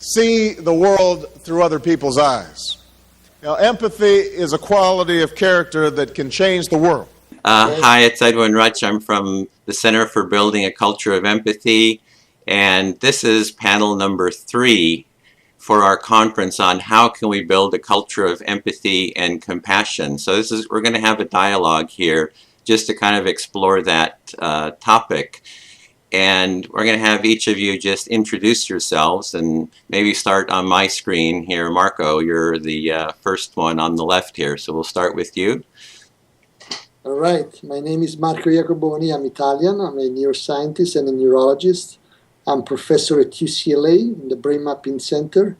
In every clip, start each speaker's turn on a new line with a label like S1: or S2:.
S1: see the world through other people's eyes. Now, empathy is a quality of character that can change the world.
S2: Hi, it's Edwin Rutsch. I'm from the Center for Building a Culture of Empathy, and this is panel number 3 for our conference on how can we build a culture of empathy and compassion. So we're going to have a dialogue here just to kind of explore that topic. And we're going to have each of you just introduce yourselves and maybe start on my screen here. Marco, you're the first one on the left here, so we'll start with you.
S3: All right. My name is Marco Iacoboni. I'm Italian. I'm a neuroscientist and a neurologist. I'm professor at UCLA in the Brain Mapping Center,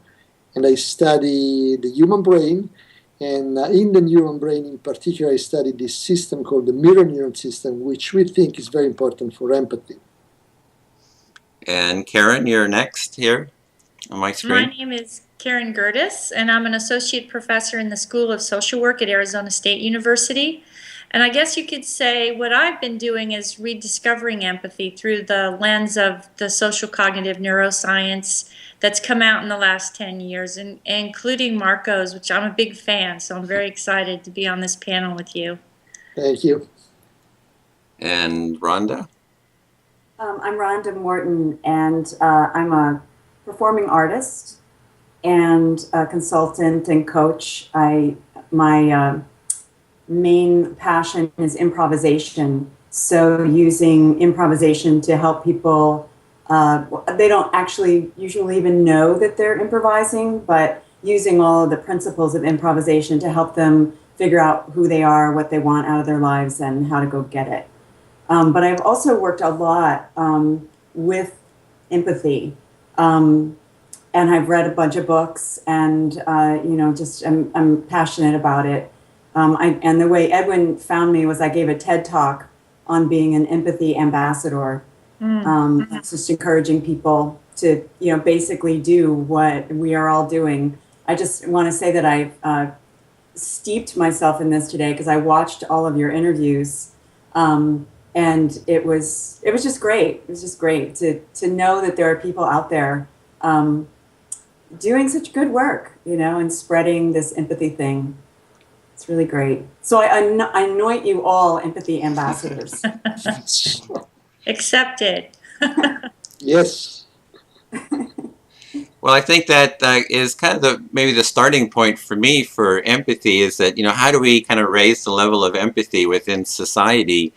S3: and I study the human brain. And in the neuron brain in particular, I study this system called the mirror neuron system, which we think is very important for empathy.
S2: And Karen, you're next here on my screen.
S4: My name is Karen Gerdes, and I'm an associate professor in the School of Social Work at Arizona State University. And I guess you could say what I've been doing is rediscovering empathy through the lens of the social cognitive neuroscience that's come out in the last 10 years, and including Marco's, which I'm a big fan, so I'm very excited to be on this panel with you.
S3: Thank you.
S2: And Rhonda?
S5: I'm Rhonda Morton, and I'm a performing artist and a consultant and coach. My main passion is improvisation. So using improvisation to help people, they don't actually usually even know that they're improvising, but using all of the principles of improvisation to help them figure out who they are, what they want out of their lives, and how to go get it. But I've also worked a lot with empathy, and I've read a bunch of books, and I'm passionate about it. And the way Edwin found me was I gave a TED talk on being an empathy ambassador. It's just encouraging people to, basically do what we are all doing. I just want to say that I've steeped myself in this today because I watched all of your interviews, and it was just great. It was just great to know that there are people out there doing such good work, and spreading this empathy thing. It's really great. So I anoint you all empathy ambassadors.
S4: Accepted.
S3: Yes.
S2: Well, I think that is kind of maybe the starting point for me for empathy is that, how do we kind of raise the level of empathy within society?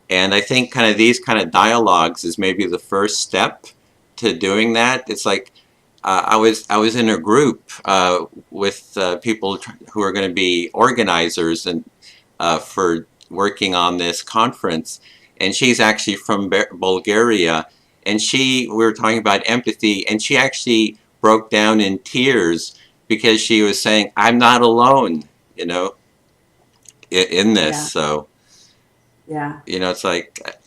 S2: And I think kind of these kind of dialogues is maybe the first step to doing that. It's like I was in a group with people who are going to be organizers and for working on this conference, and she's actually from Bulgaria, and we were talking about empathy, and she actually broke down in tears because she was saying, "I'm not alone," in this.
S5: Yeah.
S2: So,
S5: yeah,
S2: it's like,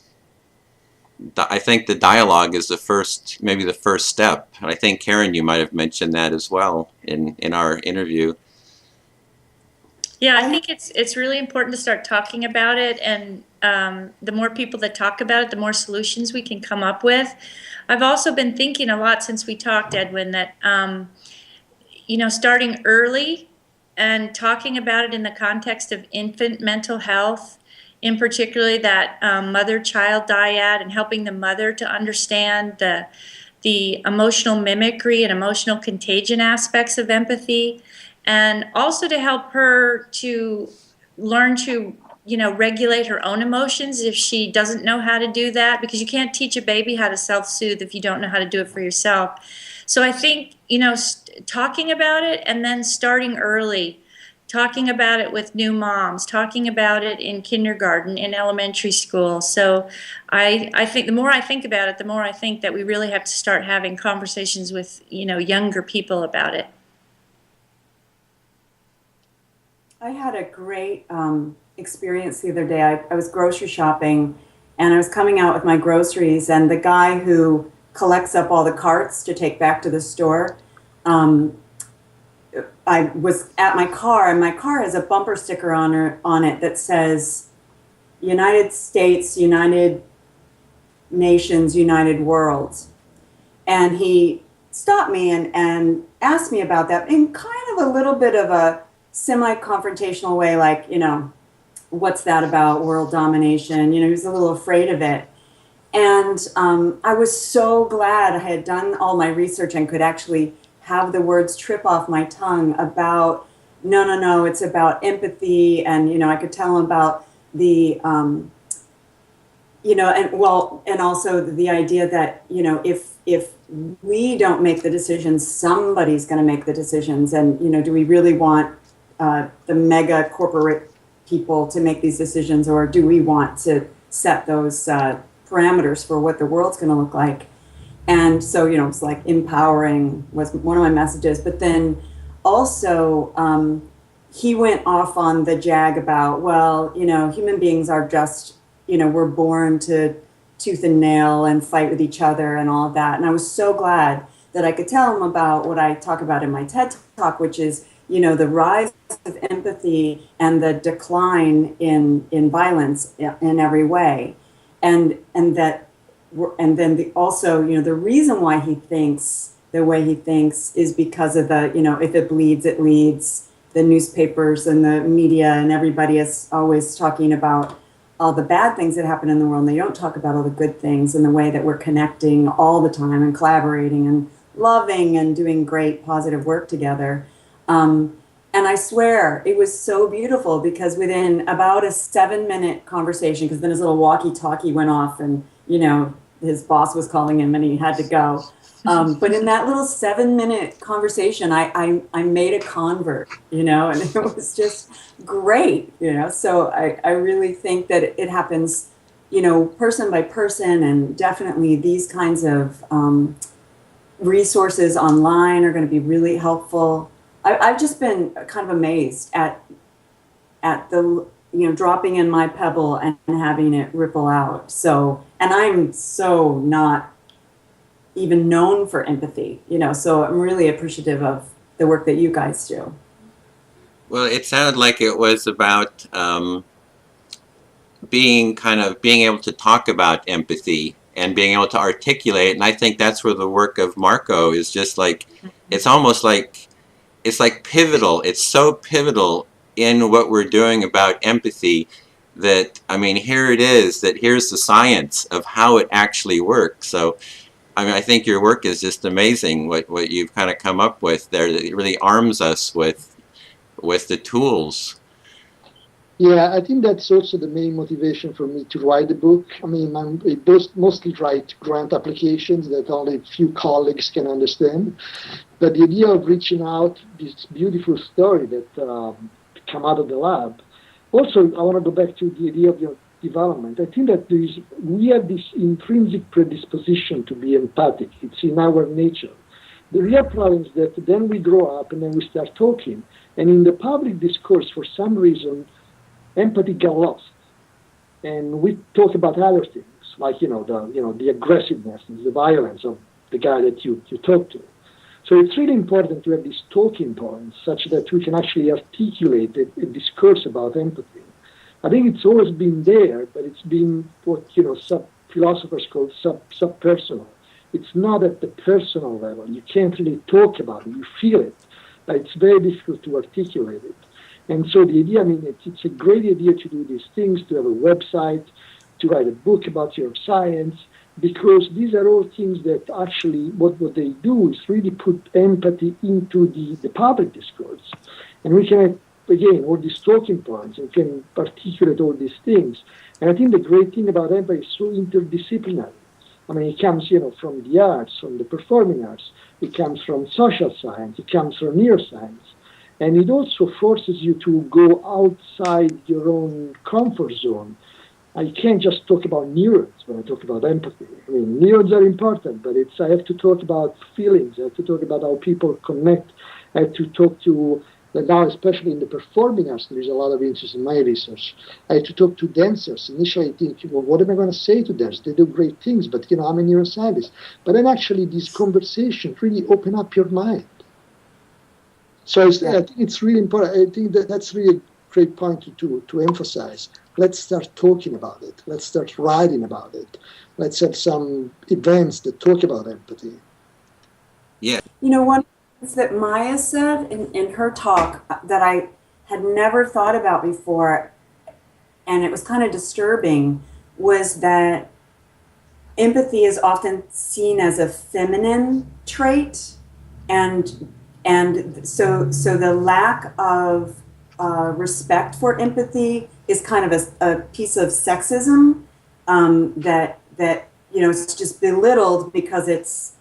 S2: I think the dialogue is maybe the first step. And I think, Karen, you might have mentioned that as well in our interview.
S4: Yeah, I think it's really important to start talking about it, and the more people that talk about it, the more solutions we can come up with. I've also been thinking a lot since we talked, Edwin, that starting early and talking about it in the context of infant mental health, in particularly that mother-child dyad, and helping the mother to understand the emotional mimicry and emotional contagion aspects of empathy, and also to help her to learn to regulate her own emotions if she doesn't know how to do that, because you can't teach a baby how to self-soothe if you don't know how to do it for yourself. So I think talking about it, and then starting early, talking about it with new moms, talking about it in kindergarten, in elementary school. So I think the more I think about it, the more I think that we really have to start having conversations with younger people about it.
S5: I had a great experience the other day. I was grocery shopping, and I was coming out with my groceries, and the guy who collects up all the carts to take back to the store, I was at my car, and my car has a bumper sticker on it that says, United States, United Nations, United World. And he stopped me and asked me about that in kind of a little bit of a semi-confrontational way, like, what's that about world domination? He was a little afraid of it. And I was so glad I had done all my research and could actually have the words trip off my tongue about, no, it's about empathy. And, I could tell him about the, and also the idea that, if we don't make the decisions, somebody's going to make the decisions. And, do we really want the mega corporate people to make these decisions, or do we want to set those parameters for what the world's going to look like? And so, it's like empowering was one of my messages. But then also, he went off on the jag about, well, human beings are just, we're born to tooth and nail and fight with each other and all of that. And I was so glad that I could tell him about what I talk about in my TED Talk, which is, the rise of empathy and the decline in violence in every way. And then also, the reason why he thinks the way he thinks is because of the, if it bleeds, it leads. The newspapers and the media and everybody is always talking about all the bad things that happen in the world. And they don't talk about all the good things and the way that we're connecting all the time and collaborating and loving and doing great positive work together. And I swear it was so beautiful, because within about a 7-minute conversation, because then his little walkie-talkie went off and, his boss was calling him and he had to go. But in that little 7-minute conversation, I made a convert, and it was just great, So I really think that it happens, person by person, and definitely these kinds of resources online are going to be really helpful. I've just been kind of amazed at the, dropping in my pebble and having it ripple out. So, and I'm so not even known for empathy, so I'm really appreciative of the work that you guys do.
S2: Well, it sounded like it was about being able to talk about empathy and being able to articulate it. And I think that's where the work of Marco is just like, it's almost like, it's like pivotal. It's so pivotal in what we're doing about empathy that, here it is, that here's the science of how it actually works. So, I think your work is just amazing, what you've kind of come up with there, that it really arms us with the tools.
S3: Yeah, I think that's also the main motivation for me to write the book. I mostly write grant applications that only a few colleagues can understand. But the idea of reaching out, this beautiful story that come out of the lab. Also, I want to go back to the idea of your development. I think that we have this intrinsic predisposition to be empathic. It's in our nature. The real problem is that then we grow up and then we start talking. And in the public discourse, for some reason, empathy got lost, and we talk about other things like the aggressiveness and the violence of the guy that you talk to. So it's really important to have these talking points such that we can actually articulate a discourse about empathy. I think it's always been there, but it's been what some philosophers call subpersonal. It's not at the personal level. You can't really talk about it. You feel it, but it's very difficult to articulate it. And so the idea, it's a great idea to do these things, to have a website, to write a book about your science, because these are all things that actually, what they do is really put empathy into the public discourse. And we can have, again, all these talking points, and can articulate all these things. And I think the great thing about empathy is so interdisciplinary. It comes, from the arts, from the performing arts. It comes from social science. It comes from neuroscience. And it also forces you to go outside your own comfort zone. I can't just talk about neurons when I talk about empathy. Neurons are important, but I have to talk about feelings. I have to talk about how people connect. I have to talk to, now especially in the performing arts, there is a lot of interest in my research. I have to talk to dancers. Initially I think, what am I going to say to dancers? They do great things, but I'm a neuroscientist. But then actually these conversations really open up your mind. So I think it's really important. I think that's really a great point to emphasize. Let's start talking about it. Let's start writing about it. Let's have some events that talk about empathy.
S2: Yeah.
S5: You know, one of the things that Maya said in her talk that I had never thought about before, and it was kind of disturbing, was that empathy is often seen as a feminine trait, and so the lack of respect for empathy is kind of a piece of sexism, that it's just belittled because it's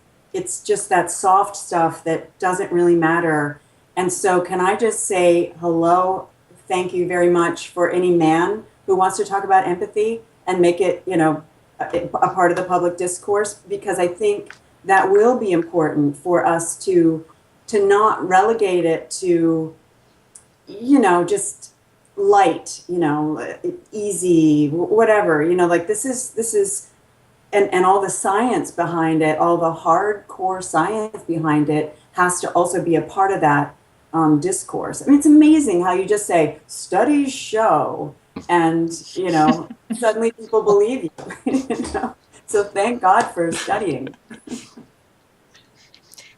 S5: just that soft stuff that doesn't really matter. And so can I just say hello, thank you very much for any man who wants to talk about empathy and make it, a part of the public discourse, because I think that will be important for us to not relegate it to, just light, easy, whatever, like this is, and all the science behind it, all the hardcore science behind it has to also be a part of that discourse. I mean, it's amazing how you just say, studies show, and, suddenly people believe you. So thank God for studying.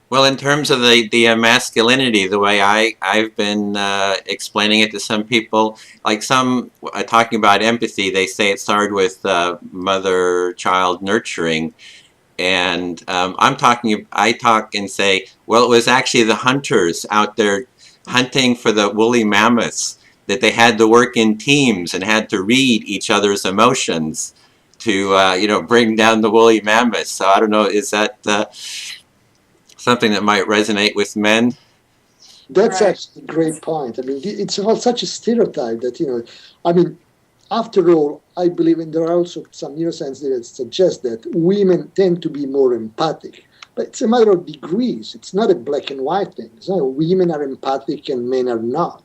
S2: Well, in terms of the masculinity, the way I've been explaining it to some people, like some talking about empathy, they say it started with mother-child nurturing, and I talk and say, well, it was actually the hunters out there hunting for the woolly mammoths, that they had to work in teams and had to read each other's emotions to bring down the woolly mammoths. So I don't know, is that something that might resonate with men?
S3: That's
S5: Right.
S3: actually a great point. I mean, it's all such a stereotype that, I mean, after all, I believe, and there are also some neuroscience that suggest that women tend to be more empathic. But it's a matter of degrees. It's not a black and white thing. It's not women are empathic and men are not.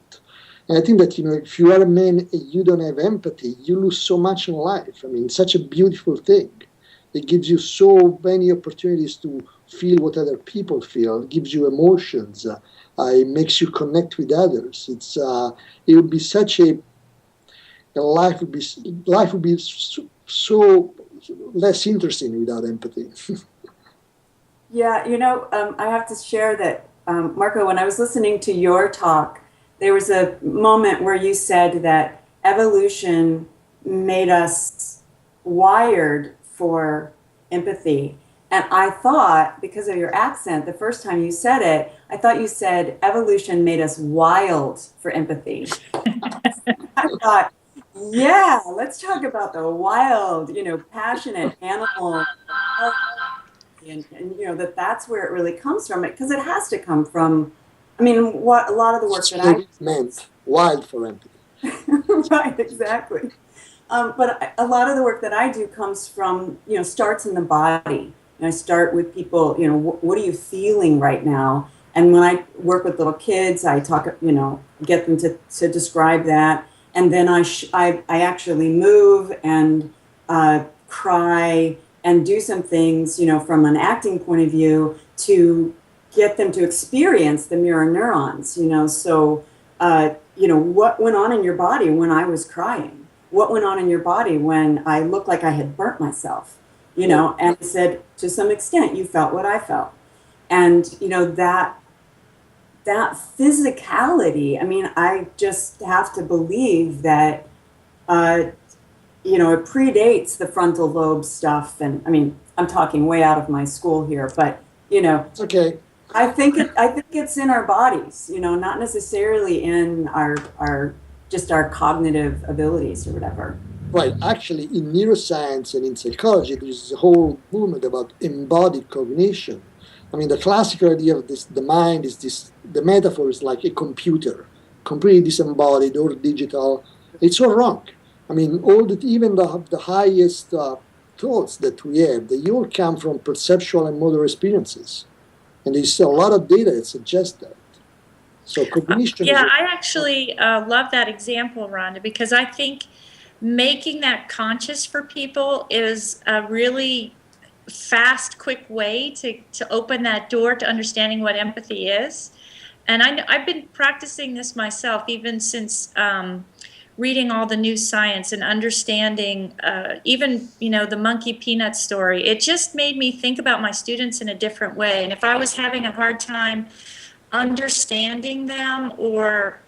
S3: And I think that, if you are a man and you don't have empathy, you lose so much in life. I mean, it's such a beautiful thing. It gives you so many opportunities to feel what other people feel. It gives you emotions. It makes you connect with others. It would be such a life would be so less interesting without empathy.
S5: Yeah, I have to share that, Marco, when I was listening to your talk, there was a moment where you said that evolution made us wired for empathy. And I thought, because of your accent, the first time you said it, I thought you said evolution made us wild for empathy. I thought, yeah, let's talk about the wild, passionate animal. And that's where it really comes from, because it has to come from, I mean, what a lot of the work that I
S3: meant wild for empathy.
S5: right, exactly. But a lot of the work that I do comes from, starts in the body. And I start with people, what are you feeling right now? And when I work with little kids, I talk, get them to describe that. And then I actually move and cry and do some things, from an acting point of view to get them to experience the mirror neurons, So, what went on in your body when I was crying? What went on in your body when I looked like I had burnt myself? And I said, to some extent, you felt what I felt. And, that physicality, I mean, I just have to believe that, it predates the frontal lobe stuff. And I mean, I'm talking way out of my school here, but,
S3: It's okay.
S5: I think it's in our bodies, not necessarily in our cognitive abilities or whatever.
S3: Right. Actually, in neuroscience and in psychology, there's a whole movement about embodied cognition. I mean, the classical idea of the mind is the metaphor is like a computer, completely disembodied or digital. It's all wrong. I mean, even the highest thoughts that we have, they all come from perceptual and motor experiences. And there's a lot of data that suggests that. So cognition.
S4: Yeah, I actually love that example, Rhonda, because I think making that conscious for people is a really fast, quick way to open that door to understanding what empathy is. And I've been practicing this myself even since reading all the new science and understanding even, the monkey peanut story, it just made me think about my students in a different way. And if I was having a hard time understanding them or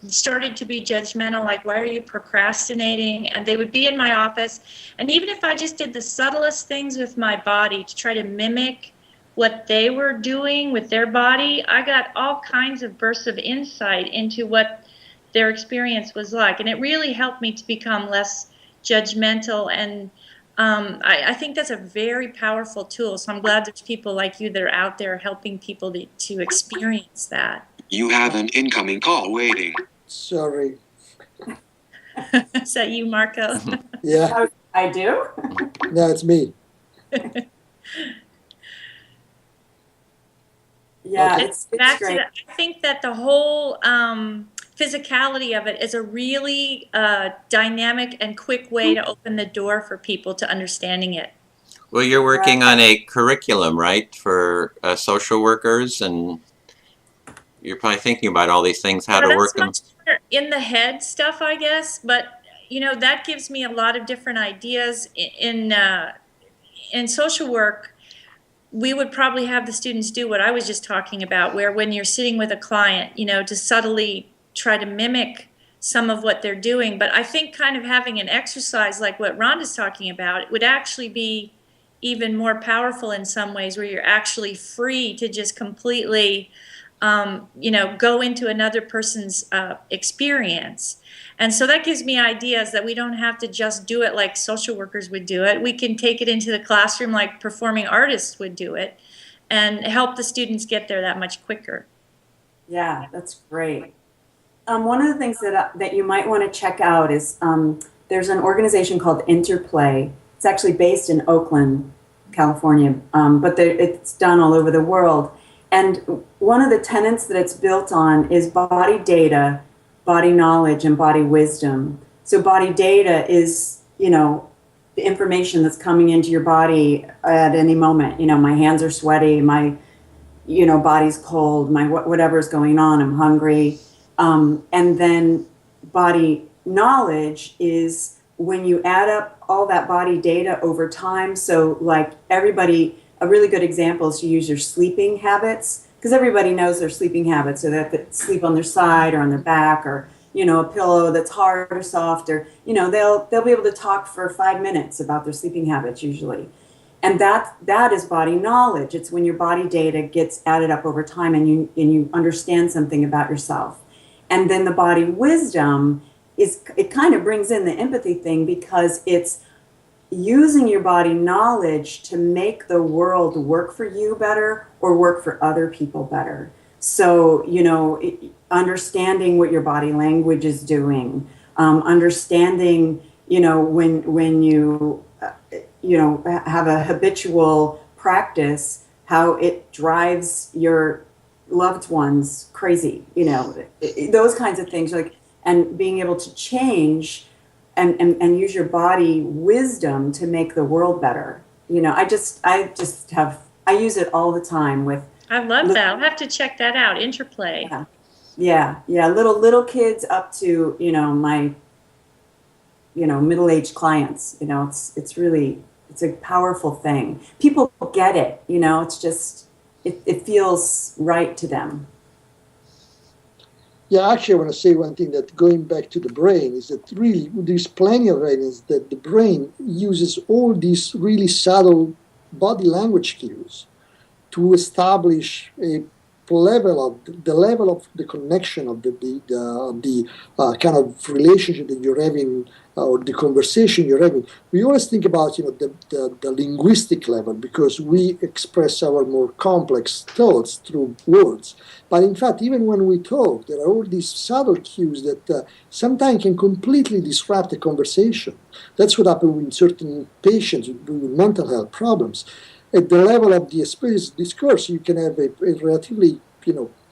S4: started to be judgmental, like, why are you procrastinating? And they would be in my office. And even if I just did the subtlest things with my body to try to mimic what they were doing with their body, I got all kinds of bursts of insight into what their experience was like. And it really helped me to become less judgmental. And I think that's a very powerful tool. So I'm glad there's people like you that are out there helping people to experience that.
S6: You have an incoming call waiting.
S3: Sorry.
S4: Is that you, Marco?
S3: Yeah.
S5: I do?
S3: No, it's me.
S5: Yeah,
S3: Okay.
S5: it's
S4: Back to
S5: great.
S4: I think that the whole physicality of it is a really dynamic and quick way to open the door for people to understanding it.
S2: Well, you're working on a curriculum, right, for social workers, and you're probably thinking about all these things, how to
S4: Well,
S2: work them.
S4: that's much more in the head stuff, I guess, but that gives me a lot of different ideas. In social work, we would probably have the students do what I was just talking about, where when you're sitting with a client, to subtly try to mimic some of what they're doing. But I think kind of having an exercise like what Rhonda's talking about, it would actually be even more powerful in some ways, where you're actually free to just completely go into another person's experience. And so that gives me ideas that we don't have to just do it like social workers would do it. We can take it into the classroom like performing artists would do it and help the students get there that much quicker.
S5: Yeah, that's great. One of the things that you might want to check out is there's an organization called Interplay. It's actually based in Oakland, California, but it's done all over the world. And one of the tenets that it's built on is body data, body knowledge, and body wisdom. So body data is, the information that's coming into your body at any moment. My hands are sweaty, my, body's cold, my whatever's going on, I'm hungry. And then body knowledge is when you add up all that body data over time. So like everybody, a really good example is to use your sleeping habits, because everybody knows their sleeping habits, so that they sleep on their side or on their back, or a pillow that's hard or soft, or they'll be able to talk for 5 minutes about their sleeping habits usually. And that is body knowledge. It's when your body data gets added up over time and you understand something about yourself. And then the body wisdom it kind of brings in the empathy thing, because it's using your body knowledge to make the world work for you better or work for other people better. So, understanding what your body language is doing, understanding, when you, have a habitual practice, how it drives your loved ones crazy, those kinds of things, and being able to change and use your body wisdom to make the world better. I use it all the time with.
S4: I love that. I'll have to check that out. Interplay.
S5: Yeah. Little kids up to, my, middle-aged clients, it's a powerful thing. People get it, it's just, it feels right to them.
S3: Yeah, actually, I want to say one thing, that going back to the brain is that really there's plenty of evidence that the brain uses all these really subtle body language cues to establish the level of the connection of the kind of relationship that you're having, or the conversation you're having. We always think about the linguistic level, because we express our more complex thoughts through words. But in fact, even when we talk, there are all these subtle cues that sometimes can completely disrupt the conversation. That's what happens with certain patients with mental health problems. At the level of the explicit discourse, you can have a relatively,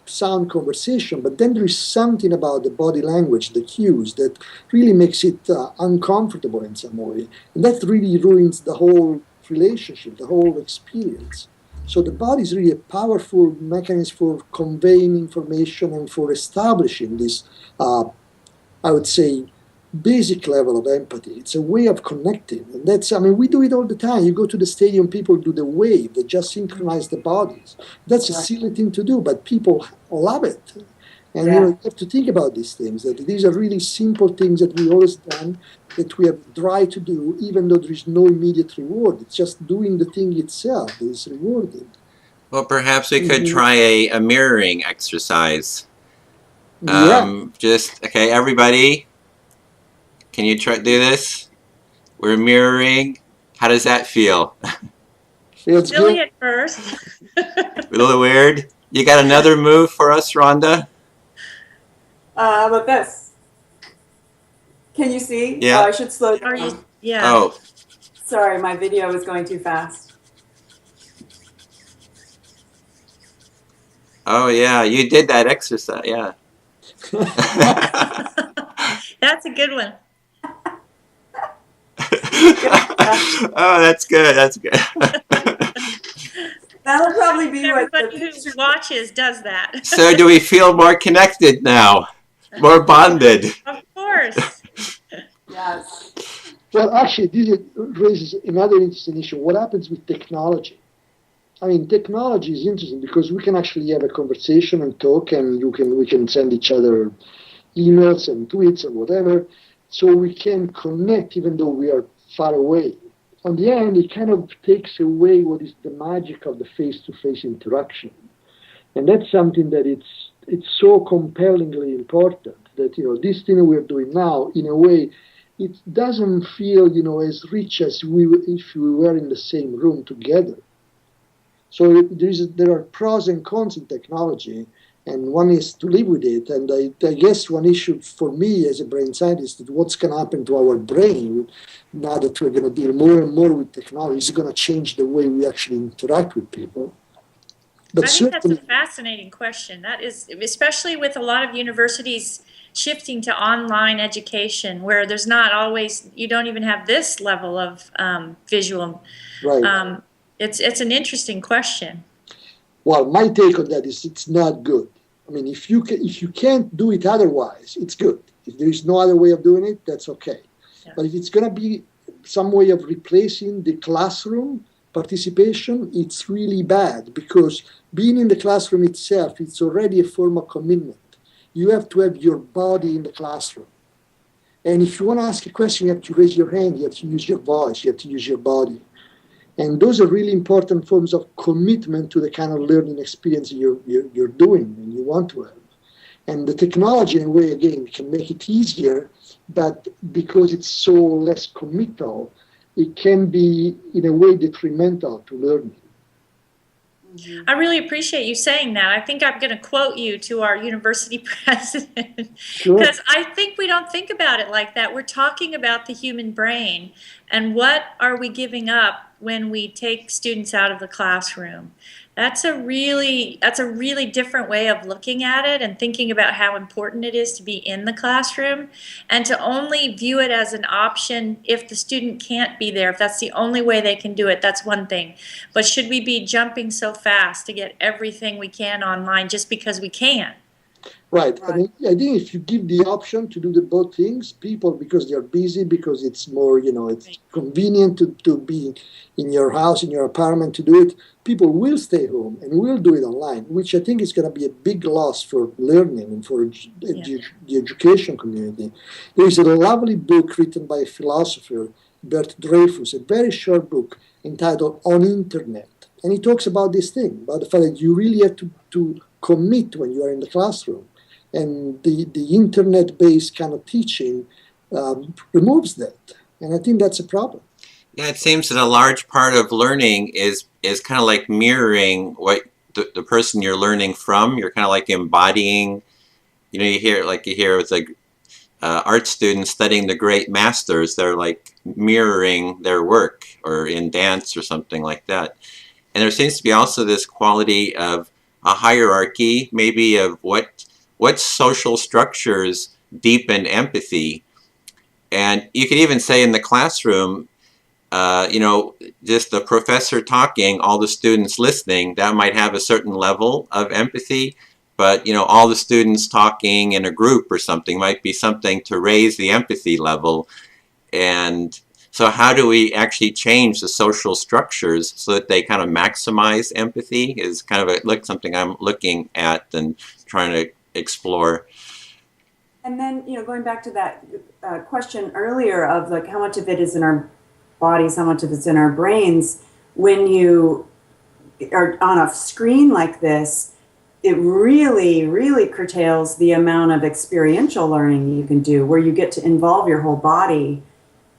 S3: sound conversation, but then there is something about the body language, the cues, that really makes it uncomfortable in some way. And that really ruins the whole relationship, the whole experience. So the body is really a powerful mechanism for conveying information and for establishing this, I would say, basic level of empathy. It's a way of connecting. And that's, I mean, we do it all the time. You go to the stadium, people do the wave. They just synchronize the bodies. That's a silly thing to do, but people love it. And you have to think about these things, that these are really simple things that we always done, that we have tried to do, even though there is no immediate reward. It's just doing the thing itself that is rewarding.
S2: Well, perhaps we could try a mirroring exercise. Just, okay, everybody, can you try do this? We're mirroring. How does that feel?
S3: Feels
S4: Silly
S3: good.
S4: at first.
S2: A little weird. You got another move for us, Rhonda?
S5: How about this? Can you see?
S2: Yeah.
S5: Oh, I should slow down.
S4: Are you? Yeah.
S2: Oh,
S5: Sorry, my video was going too fast.
S2: oh yeah, you did that exercise, yeah.
S4: That's a good one.
S2: Oh, that's good. That's good.
S5: That'll probably be what
S4: Everybody who
S5: the
S4: watches does that.
S2: So do we feel more connected now? More bonded?
S4: Of course.
S5: Yes.
S3: Well, actually, this raises another interesting issue. What happens with technology? I mean, technology is interesting because we can actually have a conversation and talk, and we can send each other emails and tweets and whatever, so we can connect even though we are far away. On the end, it kind of takes away what is the magic of the face-to-face interaction, and that's something that it's so compellingly important that this thing we're doing now, in a way, it doesn't feel as rich as if we were in the same room together. So there are pros and cons in technology, and one is to live with it. And I guess one issue for me as a brain scientist is what's going to happen to our brain now that we're going to deal more and more with technology. Is it going to change the way we actually interact with people? But
S4: I think that's a fascinating question. That is, especially with a lot of universities shifting to online education, where there's not always, you don't even have this level of visual.
S3: Right.
S4: It's an interesting question.
S3: Well, my take on that is it's not good. I mean, if you can't do it otherwise, it's good. If there is no other way of doing it, that's okay. Yeah. But if it's going to be some way of replacing the classroom participation, it's really bad, because being in the classroom itself, it's already a form of commitment. You have to have your body in the classroom. And if you want to ask a question, you have to raise your hand, you have to use your voice, you have to use your body. And those are really important forms of commitment to the kind of learning experience you're doing and you want to have. And the technology, in a way, again, can make it easier, but because it's so less committal, it can be, in a way, detrimental to learning.
S4: I really appreciate you saying that. I think I'm going to quote you to our university president, because I think we don't think about it like that. We're talking about the human brain, and what are we giving up when we take students out of the classroom? That's a really different way of looking at it and thinking about how important it is to be in the classroom, and to only view it as an option if the student can't be there. If that's the only way they can do it, that's one thing. But should we be jumping so fast to get everything we can online just because we can?
S3: Right. I mean, I think if you give the option to do the both things, people, because they're busy, because it's more, it's convenient to be in your house, in your apartment to do it, people will stay home and will do it online, which I think is going to be a big loss for learning and for the education community. There is a lovely book written by a philosopher, Bert Dreyfus, a very short book entitled On Internet. And he talks about this thing, about the fact that you really have to commit when you are in the classroom. And the internet-based kind of teaching removes that. And I think that's a problem.
S2: Yeah, it seems that a large part of learning is kind of like mirroring what the person you're learning from. You're kind of like embodying, you hear with like art students studying the great masters. They're like mirroring their work, or in dance or something like that. And there seems to be also this quality of a hierarchy, maybe of what social structures deepen empathy. And you could even say in the classroom, just the professor talking, all the students listening, that might have a certain level of empathy. but all the students talking in a group or something might be something to raise the empathy level. And so how do we actually change the social structures so that they kind of maximize empathy is kind of something I'm looking at and trying to explore.
S5: And then, going back to that question earlier of like how much of it is in our bodies, how much of it's in our brains, when you are on a screen like this, it really, really curtails the amount of experiential learning you can do, where you get to involve your whole body,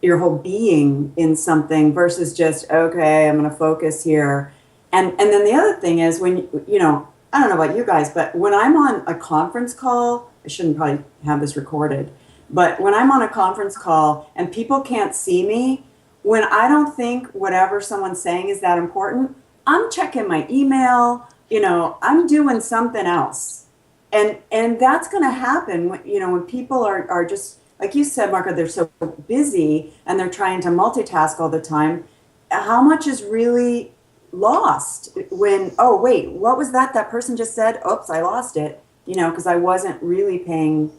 S5: your whole being in something versus just, okay, I'm going to focus here. And then the other thing is when, I don't know about you guys, but when I'm on a conference call, I shouldn't probably have this recorded, but when I'm on a conference call and people can't see me, when I don't think whatever someone's saying is that important, I'm checking my email, I'm doing something else. And that's going to happen when people are just, like you said, Marco, they're so busy and they're trying to multitask all the time. How much is really lost when, oh, wait, what was that person just said? Oops, I lost it, because I wasn't really paying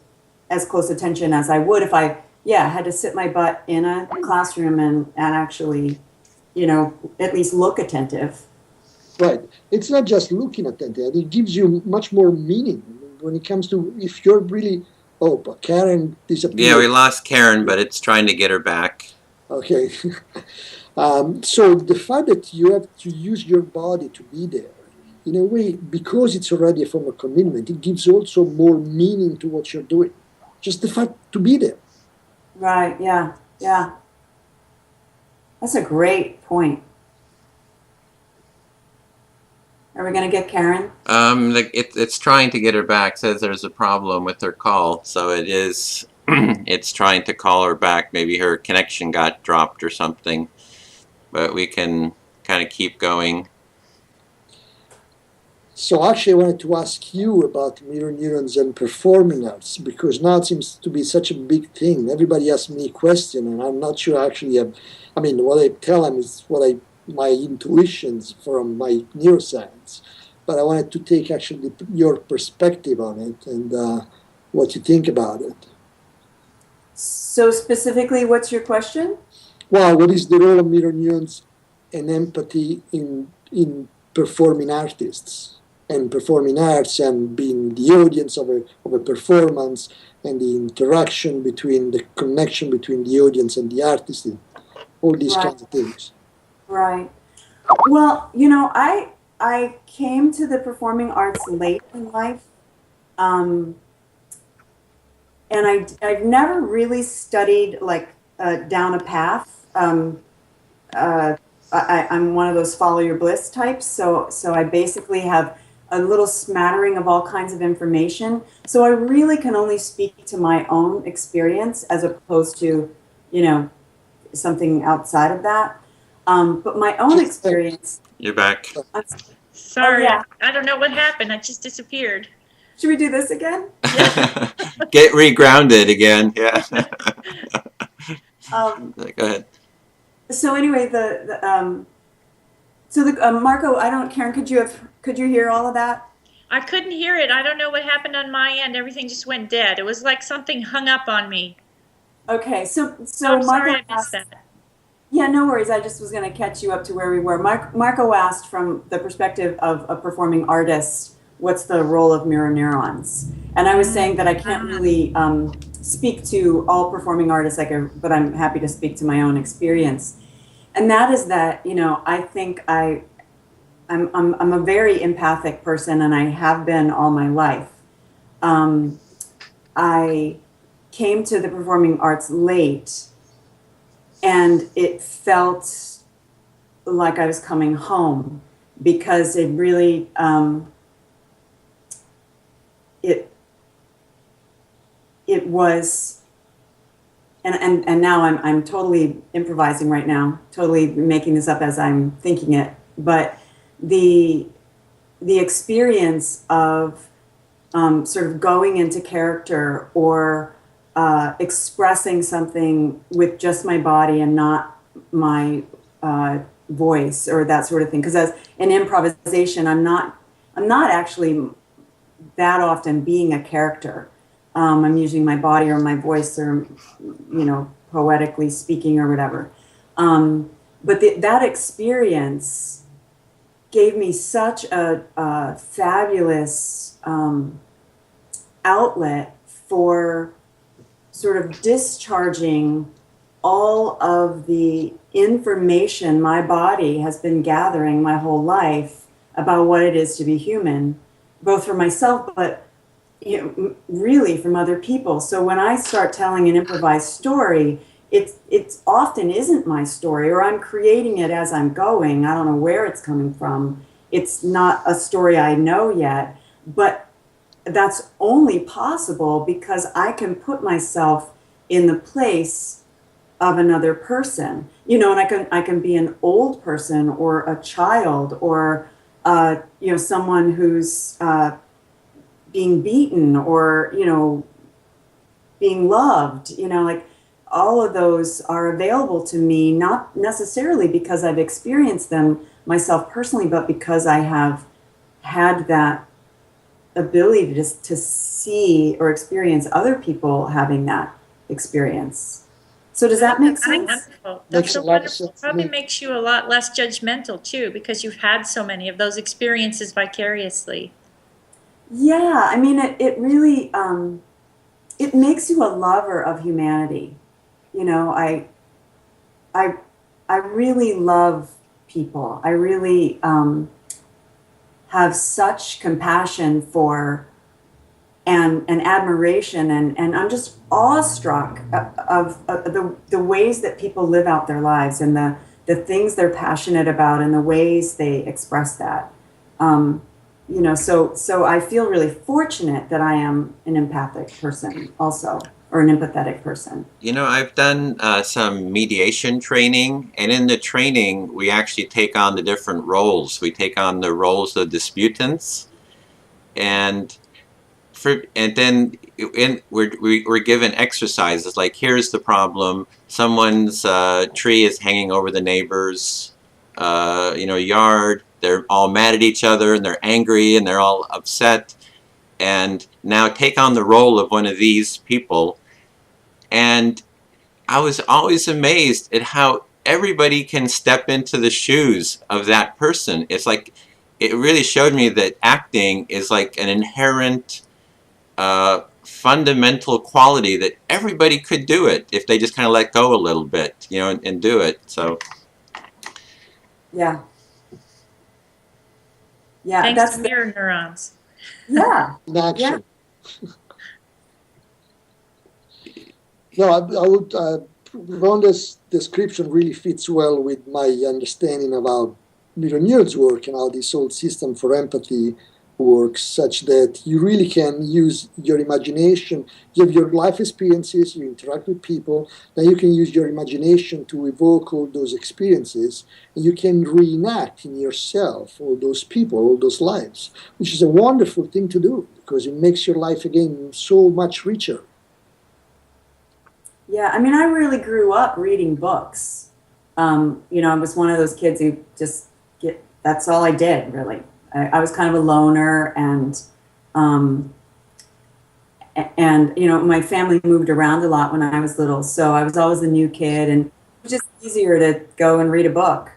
S5: as close attention as I would if I had to sit my butt in a classroom and actually, at least look attentive.
S3: Right. It's not just looking attentive. It gives you much more meaning when it comes to if you're really, but Karen disappeared.
S2: Yeah, we lost Karen, but it's trying to get her back.
S3: Okay. So the fact that you have to use your body to be there, in a way, because it's already a form of commitment, it gives also more meaning to what you're doing. Just the fact to be there.
S5: Right, yeah. That's a great point. Are we going to get Karen?
S2: It's trying to get her back. Says there's a problem with her call, so it is. It's trying to call her back. Maybe her connection got dropped or something. But we can kind of keep going.
S3: So actually, I wanted to ask you about mirror neurons and performing arts, because now it seems to be such a big thing. Everybody asks me a question, and I'm not sure actually. What I tell them is my intuitions from my neuroscience, but I wanted to take actually your perspective on it and what you think about it.
S5: So specifically, what's your question?
S3: Well, what is the role of mirror neurons and empathy in performing artists and performing arts and being the audience of a performance and the interaction between the connection between the audience and the artist and all these kinds of things.
S5: Right. Well, I came to the performing arts late in life, and I've never really studied down a path. I'm one of those follow your bliss types, so I basically have a little smattering of all kinds of information. So I really can only speak to my own experience as opposed to, something outside of that. But my own experience.
S2: You're back.
S4: Sorry,
S5: Oh, yeah.
S4: I don't know what happened. I just disappeared.
S5: Should we do this again?
S2: Get regrounded again. Yeah. Go ahead.
S5: So anyway, Marco, Karen, could you hear all of that?
S4: I couldn't hear it. I don't know what happened on my end. Everything just went dead. It was like something hung up on me.
S5: Okay, so
S4: I'm
S5: Marco
S4: sorry I missed
S5: asked,
S4: that.
S5: Yeah, no worries. I just was going to catch you up to where we were. Marco asked, from the perspective of a performing artist, what's the role of mirror neurons? And I was saying that I can't really speak to all performing artists, but I'm happy to speak to my own experience. And that is that, I think I'm a very empathic person, and I have been all my life. I came to the performing arts late, and it felt like I was coming home, because it really it was, and now I'm totally improvising right now, totally making this up as I'm thinking it, but the experience of sort of going into character or expressing something with just my body and not my voice or that sort of thing. Because as in improvisation, I'm not actually that often being a character. I'm using my body or my voice or, poetically speaking or whatever. But that experience gave me such a fabulous outlet for sort of discharging all of the information my body has been gathering my whole life about what it is to be human, both for myself, but really from other people. So when I start telling an improvised story, it often isn't my story, or I'm creating it as I'm going. I don't know where it's coming from. It's not a story I know yet, but that's only possible because I can put myself in the place of another person, and I can be an old person or a child or someone who's being beaten or being loved. Like all of those are available to me, not necessarily because I've experienced them myself personally, but because I have had that ability to see or experience other people having that experience. So does that make sense?
S4: Wonderful.
S3: Makes
S4: That's
S3: a
S4: so
S3: lot of
S4: wonderful.
S3: sense.
S4: Probably makes you a lot less judgmental too, because you've had so many of those experiences vicariously.
S5: Yeah, I mean, it really, it makes you a lover of humanity. I really love people. I really have such compassion for and admiration, and I'm just awestruck of the ways that people live out their lives and the things they're passionate about and the ways they express that. So I feel really fortunate that I am an empathic person also, or an empathetic person.
S2: I've done some mediation training, and in the training, we actually take on the different roles. We take on the roles of disputants, and then we're given exercises like, here's the problem: someone's tree is hanging over the neighbor's yard. They're all mad at each other and they're angry and they're all upset. And now take on the role of one of these people. And I was always amazed at how everybody can step into the shoes of that person. It's like, it really showed me that acting is like an inherent fundamental quality that everybody could do it if they just kind of let go a little bit, and do it. So
S5: Yeah. Yeah,
S4: Thanks
S5: that's
S4: to mirror neurons.
S5: yeah.
S3: In action. No, I would. Rhonda's description really fits well with my understanding of how mirror neurons work and how this whole system for empathy works, such that you really can use your imagination. You have your life experiences, you interact with people, then you can use your imagination to evoke all those experiences, and you can reenact in yourself all those people, all those lives, which is a wonderful thing to do because it makes your life again so much richer.
S5: Yeah, I mean, I really grew up reading books. I was one of those kids who just that's all I did, really. I was kind of a loner, and my family moved around a lot when I was little, so I was always a new kid, and it was just easier to go and read a book.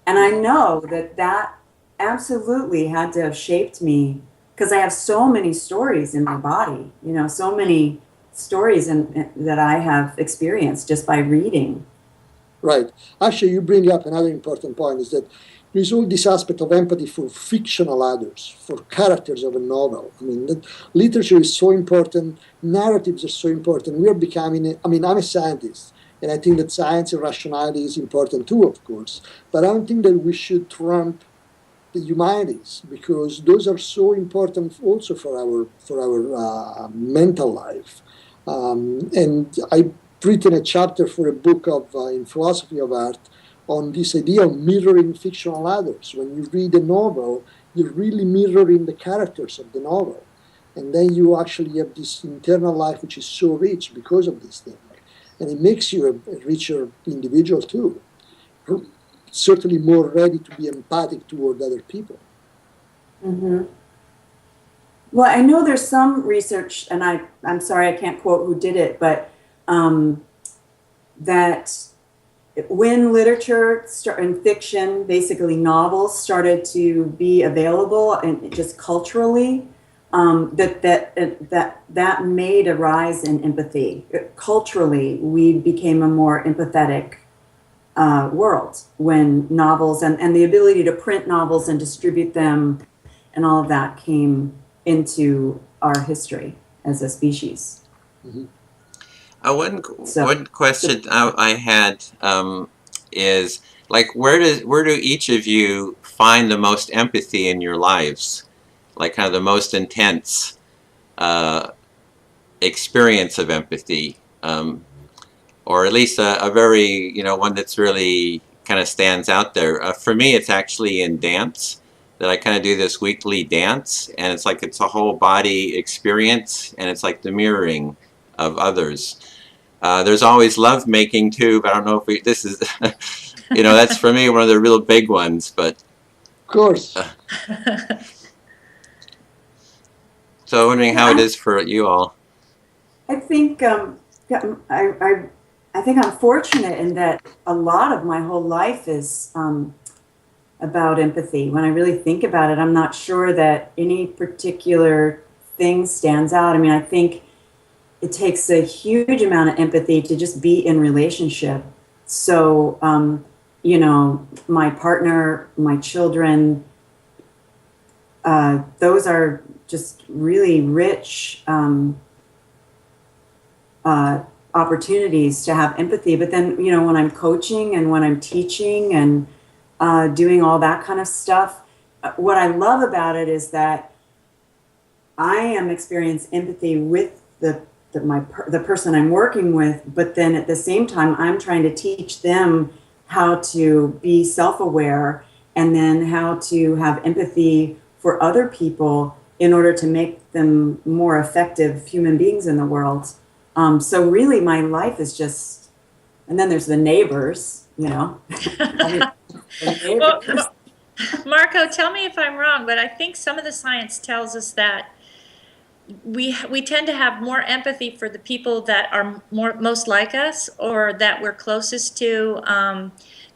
S5: And I know that absolutely had to have shaped me, because I have so many stories in my body, so many stories that I have experienced just by reading.
S3: Right. Actually, you bring up another important point, is that there's all this aspect of empathy for fictional others, for characters of a novel. I mean, that literature is so important, narratives are so important. We are becoming, I'm a scientist, and I think that science and rationality is important too, of course, but I don't think that we should trump the humanities, because those are so important also for our mental life. And I've written a chapter for a book in philosophy of art on this idea of mirroring fictional others. When you read a novel, you're really mirroring the characters of the novel. And then you actually have this internal life which is so rich because of this thing. And it makes you a richer individual too. Certainly more ready to be empathic toward other people.
S5: Mm-hmm. Well, I know there's some research, and I'm sorry I can't quote who did it, but that when literature and fiction, basically novels, started to be available and just culturally, that made a rise in empathy. Culturally, we became a more empathetic world when novels and the ability to print novels and distribute them and all of that came into our history as a species.
S3: Mm-hmm.
S2: One question I had is, like, where do each of you find the most empathy in your lives? Like, kind of the most intense experience of empathy, or at least a very, one that's really kind of stands out there. For me, it's actually in dance, that I kind of do this weekly dance, and it's like it's a whole body experience, and it's like the mirroring of others. There's always love making too, but I don't know if this is, that's for me one of the real big ones. But
S3: of course.
S2: So wondering how it is for you all.
S5: I think I think I'm fortunate in that a lot of my whole life is about empathy. When I really think about it, I'm not sure that any particular thing stands out. I mean, I think it takes a huge amount of empathy to just be in relationship. So, my partner, my children, those are just really rich opportunities to have empathy. But then, when I'm coaching and when I'm teaching and doing all that kind of stuff, what I love about it is that I am experiencing empathy with the person I'm working with, but then at the same time, I'm trying to teach them how to be self-aware and then how to have empathy for other people in order to make them more effective human beings in the world. So really my life is just, and then there's the neighbors,
S4: Well, Marco, tell me if I'm wrong, but I think some of the science tells us that we tend to have more empathy for the people that are most like us, or that we're closest to,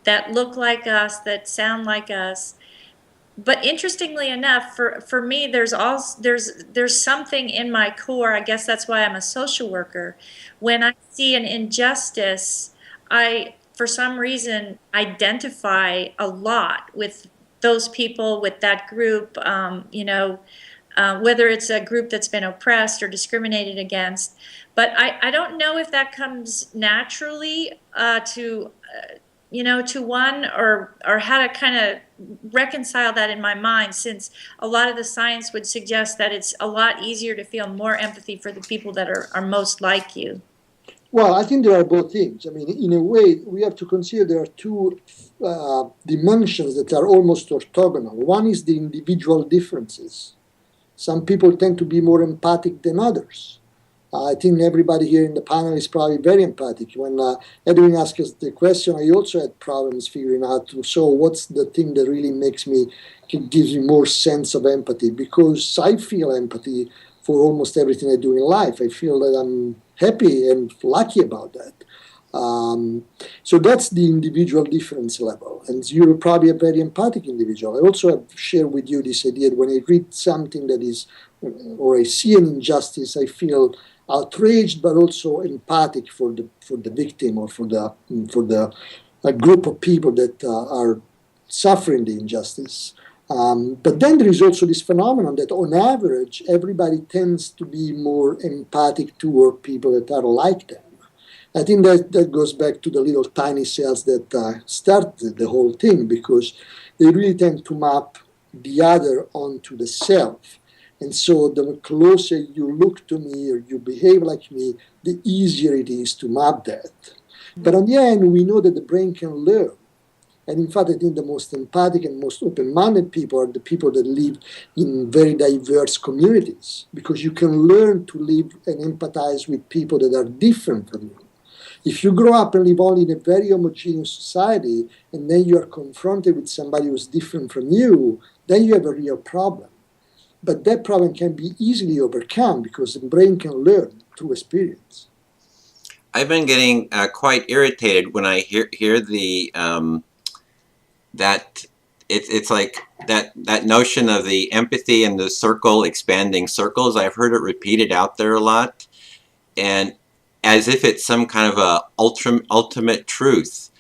S4: that look like us, that sound like us. But interestingly enough, for me, there's something in my core. I guess that's why I'm a social worker. When I see an injustice, I, for some reason, identify a lot with those people, with that group, whether it's a group that's been oppressed or discriminated against. But I don't know if that comes naturally to one, or how to kind of reconcile that in my mind, since a lot of the science would suggest that it's a lot easier to feel more empathy for the people that are most like you.
S3: Well, I think there are both things. I mean, in a way, we have to consider there are two dimensions that are almost orthogonal. One is the individual differences. Some people tend to be more empathic than others. I think everybody here in the panel is probably very empathic. When Edwin asked us the question, I also had problems figuring out, so what's the thing that really gives me more sense of empathy? Because I feel empathy for almost everything I do in life. I feel that I'm happy and lucky about that. So that's the individual difference level. And you're probably a very empathic individual. I also have shared with you this idea that when I read something that is, or I see an injustice, I feel outraged, but also empathic for the victim, or for the group of people that are suffering the injustice. But then there is also this phenomenon that on average, everybody tends to be more empathic toward people that are like them. I think that goes back to the little tiny cells that started the whole thing, because they really tend to map the other onto the self. And so the closer you look to me or you behave like me, the easier it is to map that. But on the end, we know that the brain can learn. And in fact, I think the most empathic and most open-minded people are the people that live in very diverse communities, because you can learn to live and empathize with people that are different from you. If you grow up and live only in a very homogeneous society, and then you are confronted with somebody who's different from you, then you have a real problem. but that problem can be easily overcome because the brain can learn through experience.
S2: I've been getting quite irritated when I hear the that it's like that notion of the empathy and the circle expanding circles. I've heard it repeated out there a lot, and as if it's some kind of a ultimate truth.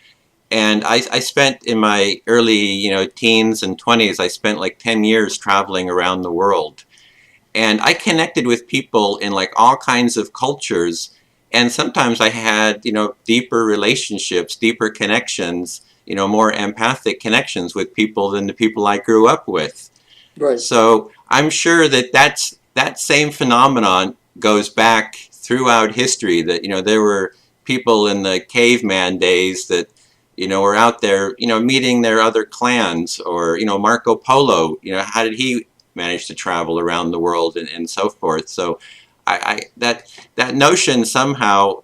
S2: And I spent in my early teens and 20s, I spent like 10 years traveling around the world, and I connected with people in like all kinds of cultures. And sometimes I had, deeper relationships, deeper connections, more empathic connections with people than the people I grew up with.
S3: Right.
S2: So I'm sure that same phenomenon goes back throughout history, that, there were people in the caveman days that, were out there, meeting their other clans, or, Marco Polo, how did he manage to travel around the world and so forth. So that notion somehow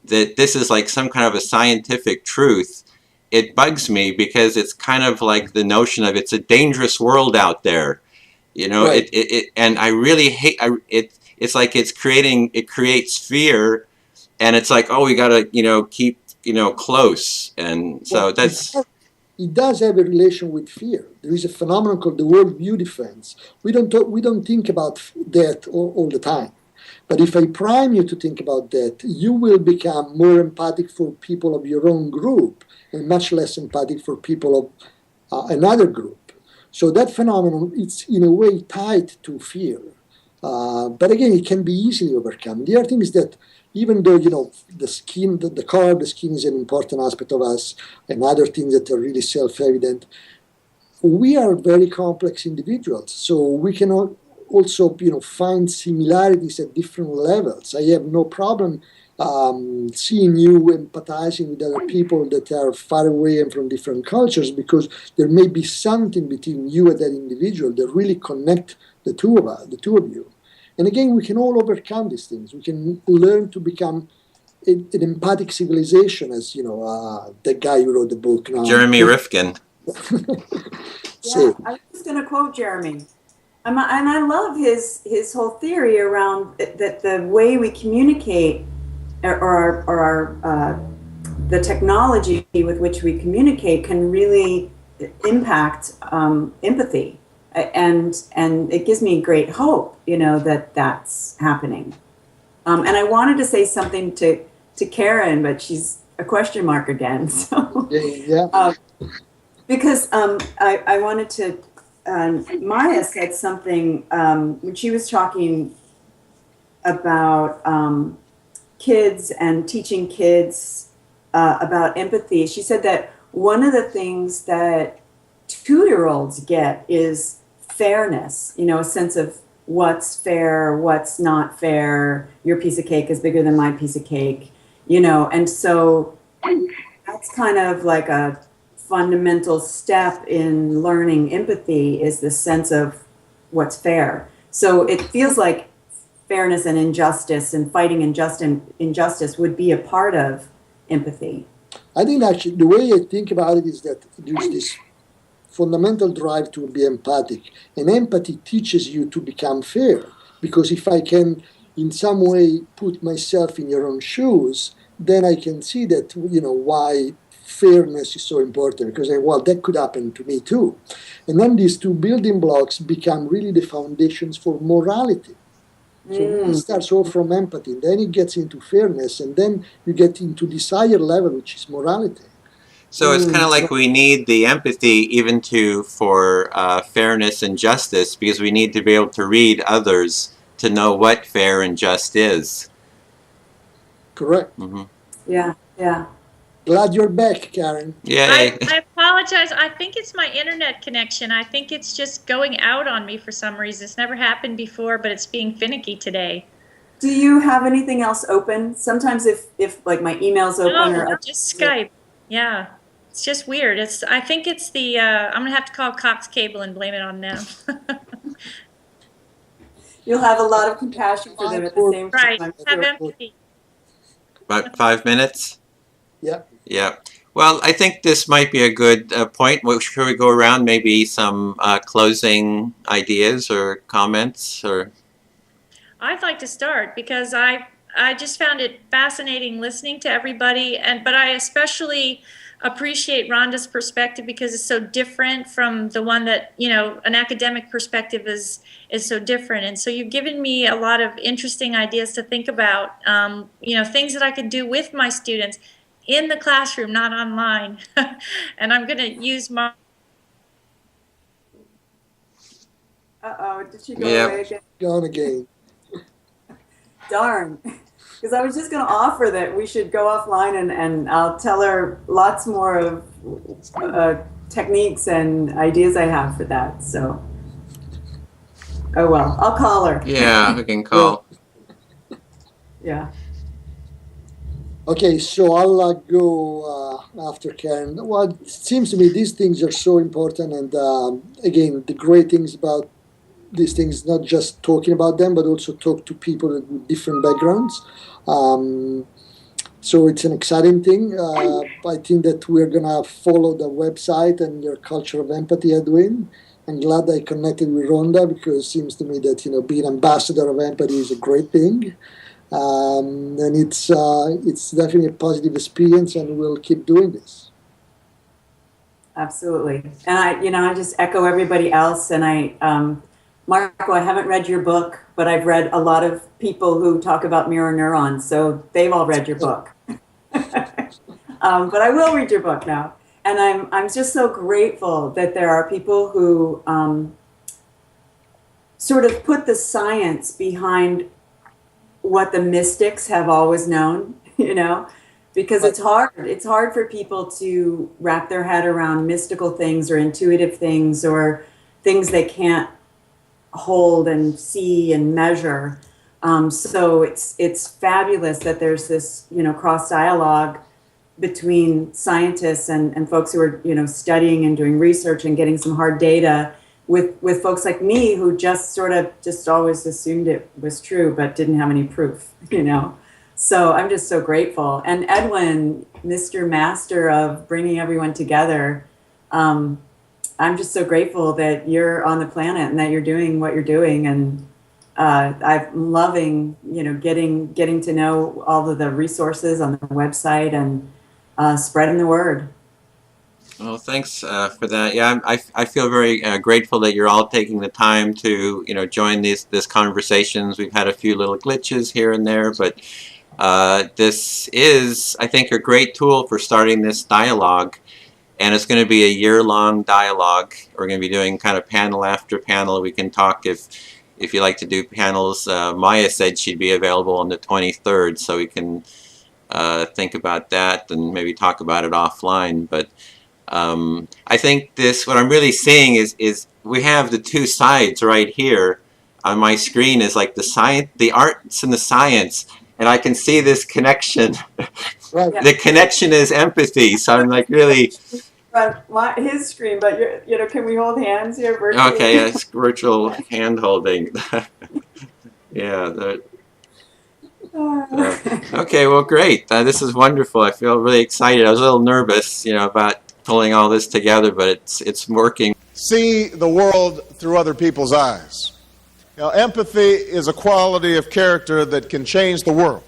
S2: that this is like some kind of a scientific truth, it bugs me, because it's kind of like the notion of it's a dangerous world out there,
S3: Right.
S2: And I really hate it. It's like it creates fear, and it's like, oh, we gotta keep close, and so
S3: Well,
S2: that's
S3: it does have a relation with fear. There is a phenomenon called the worldview defense. We don't think about that all the time. But if I prime you to think about that, you will become more empathic for people of your own group and much less empathic for people of another group. So that phenomenon, it's in a way tied to fear. But again, it can be easily overcome. The other thing is that even though, the skin, the color of the skin is an important aspect of us, and other things that are really self-evident, we are very complex individuals. So we can also, find similarities at different levels. I have no problem seeing you empathizing with other people that are far away and from different cultures, because there may be something between you and that individual that really connect the two of you. And again, we can all overcome these things. We can learn to become an empathic civilization, as the guy who wrote the book now,
S2: Jeremy Rifkin.
S5: Yeah, I was going to quote Jeremy. And I love his whole theory around that the way we communicate, or the technology with which we communicate, can really impact empathy, and it gives me great hope, that that's happening. And I wanted to say something to Karen, but she's a question mark again. So
S3: yeah.
S5: Because I wanted to. Maya said something when she was talking about kids and teaching kids about empathy. She said that one of the things that 2-year-olds get is fairness, a sense of what's fair, what's not fair. Your piece of cake is bigger than my piece of cake, and so that's kind of like a fundamental step in learning empathy, is the sense of what's fair. So it feels like fairness and injustice and fighting injustice would be a part of empathy.
S3: I think actually the way I think about it is that there's this fundamental drive to be empathic, and empathy teaches you to become fair, because if I can in some way put myself in your own shoes, then I can see that, why fairness is so important, because that could happen to me too. And then these two building blocks become really the foundations for morality. So it starts off from empathy, then it gets into fairness, and then you get into this higher level, which is morality.
S2: So it's kind of like we need the empathy even for fairness and justice, because we need to be able to read others to know what fair and just is.
S3: Correct.
S2: Mm-hmm.
S5: Yeah.
S3: Glad you're back, Karen.
S2: Yay.
S4: I apologize. I think it's my internet connection. I think it's just going out on me for some reason. It's never happened before, but it's being finicky today.
S5: Do you have anything else open? Sometimes if like my email's open,
S4: No, just Skype. Yeah. It's just weird. I think it's the, I'm going to have to call Cox Cable and blame it on them.
S5: You'll have a lot of compassion for them at the same
S4: Right.
S5: time.
S4: Have empathy.
S2: About 5 minutes?
S3: Yeah.
S2: Yeah. Well, I think this might be a good point. Should we go around maybe some closing ideas or comments? Or
S4: I'd like to start because I just found it fascinating listening to everybody, but I especially appreciate Rhonda's perspective because it's so different from the one that, an academic perspective is so different. And so you've given me a lot of interesting ideas to think about, things that I could do with my students in the classroom, not online. And I'm going to use my...
S5: Uh-oh, did she go
S2: Yep.
S5: away again?
S3: Gone again.
S5: Darn. Because I was just going to offer that we should go offline and I'll tell her lots more of techniques and ideas I have for that. So, oh well, I'll call her.
S2: yeah, we can call.
S5: Yeah.
S3: Okay, so I'll go after Karen. Well, it seems to me these things are so important, and again, the great things about these things, not just talking about them, but also talk to people with different backgrounds. So it's an exciting thing. I think that we're gonna follow the website and your culture of empathy, Edwin. I'm glad I connected with Rhonda because it seems to me that being ambassador of empathy is a great thing. And it's definitely a positive experience, and we'll keep doing this.
S5: Absolutely. And I just echo everybody else. And Marco, I haven't read your book, but I've read a lot of people who talk about mirror neurons, so they've all read your book. But I will read your book now. And I'm just so grateful that there are people who sort of put the science behind what the mystics have always known, because it's hard. It's hard for people to wrap their head around mystical things or intuitive things or things they can't hold and see and measure. So it's fabulous that there's this, cross dialogue between scientists and folks who are, studying and doing research and getting some hard data with folks like me who just always assumed it was true but didn't have any proof, So I'm just so grateful. And Edwin, Mr. Master of bringing everyone together, I'm just so grateful that you're on the planet and that you're doing what you're doing. And I'm loving, getting to know all of the resources on the website and spreading the word.
S2: Well, thanks for that. Yeah, I feel very grateful that you're all taking the time to join this conversations. We've had a few little glitches here and there, but this is, I think, a great tool for starting this dialogue. And it's going to be a year-long dialogue. We're going to be doing kind of panel after panel. We can talk if you like to do panels. Maya said she'd be available on the 23rd, so we can think about that and maybe talk about it offline. But I think what I'm really seeing is we have the two sides right here on my screen is like the arts and the science, and I can see this connection.
S3: Right.
S2: The connection is empathy, so I'm like really...
S5: His screen, but can we hold hands here virtually?
S2: Okay, it's virtual hand holding. Yeah. Okay, well, great. This is wonderful. I feel really excited. I was a little nervous, about pulling all this together, but it's working.
S1: See the world through other people's eyes. Empathy is a quality of character that can change the world.